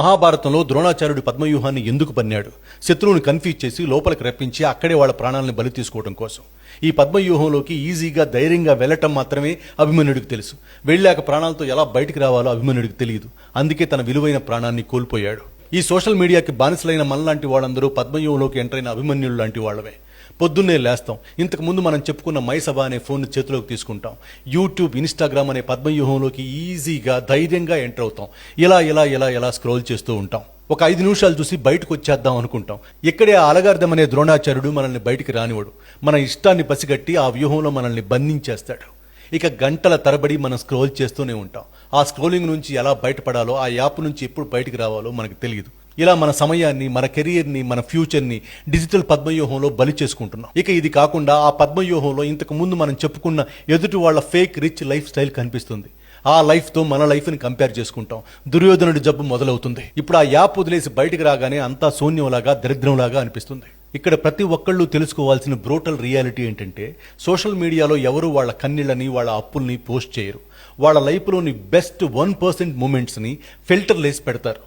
మహాభారతంలో ద్రోణాచార్యుడు పద్మవ్యూహాన్ని ఎందుకు పన్నాడు? శత్రువుని కన్ఫ్యూజ్ చేసి లోపలికి రప్పించి అక్కడే వాళ్ళ ప్రాణాలను బలి తీసుకోవడం కోసం. ఈ పద్మవ్యూహంలోకి ఈజీగా ధైర్యంగా వెళ్ళటం మాత్రమే అభిమన్యుడికి తెలుసు. వెళ్ళాక ప్రాణాలతో ఎలా బయటికి రావాలో అభిమన్యుడికి తెలియదు. అందుకే తన విలువైన ప్రాణాన్ని కోల్పోయాడు. ఈ సోషల్ మీడియాకి బానిసలైన మనలాంటి వాళ్ళందరూ పద్మవ్యూహంలోకి ఎంటర్ అయిన అభిమన్యులు లాంటి వాళ్ళవే. పొద్దున్నే లేస్తాం, ఇంతకు ముందు మనం చెప్పుకున్న మైసభ అనే ఫోన్ చేతిలోకి తీసుకుంటాం. యూట్యూబ్, ఇన్స్టాగ్రామ్ అనే పద్మవ్యూహంలోకి ఈజీగా ధైర్యంగా ఎంటర్ అవుతాం. ఇలా స్క్రోల్ చేస్తూ ఉంటాం. ఒక 5 నిమిషాలు చూసి బయటకు వచ్చేద్దాం అనుకుంటాం. ఇక్కడే ఆ అలగార్థం అనే ద్రోణాచార్యుడు మనల్ని బయటికి రానివాడు. మన ఇష్టాన్ని పసిగట్టి ఆ వ్యూహంలో మనల్ని బంధించేస్తాడు. ఇక గంటల తరబడి మనం స్క్రోల్ చేస్తూనే ఉంటాం. ఆ స్క్రోలింగ్ నుంచి ఎలా బయటపడాలో, ఆ యాప్ నుంచి ఎప్పుడు బయటకు రావాలో మనకు తెలియదు. ఇలా మన సమయాన్ని, మన కెరియర్ని, మన ఫ్యూచర్ని డిజిటల్ పద్మవ్యూహంలో బలి చేసుకుంటున్నాం. ఇక ఇది కాకుండా ఆ పద్మవ్యూహంలో ఇంతకు ముందు మనం చెప్పుకున్న ఎదుటి వాళ్ళ ఫేక్ రిచ్ లైఫ్ స్టైల్ కనిపిస్తుంది. ఆ లైఫ్తో మన లైఫ్ని కంపేర్ చేసుకుంటాం. దుర్యోధనుడి జబ్బు మొదలవుతుంది. ఇప్పుడు ఆ యాప్ వదిలేసి బయటకు రాగానే అంతా శూన్యంలాగా, దరిద్రంలాగా అనిపిస్తుంది. ఇక్కడ ప్రతి ఒక్కళ్ళు తెలుసుకోవాల్సిన బ్రూటల్ రియాలిటీ ఏంటంటే, సోషల్ మీడియాలో ఎవరు వాళ్ళ కన్నీళ్ళని, వాళ్ళ అప్పుల్ని పోస్ట్ చేయరు. వాళ్ళ లైఫ్లోని బెస్ట్ 1% మూమెంట్స్ని ఫిల్టర్ లేసి పెడతారు.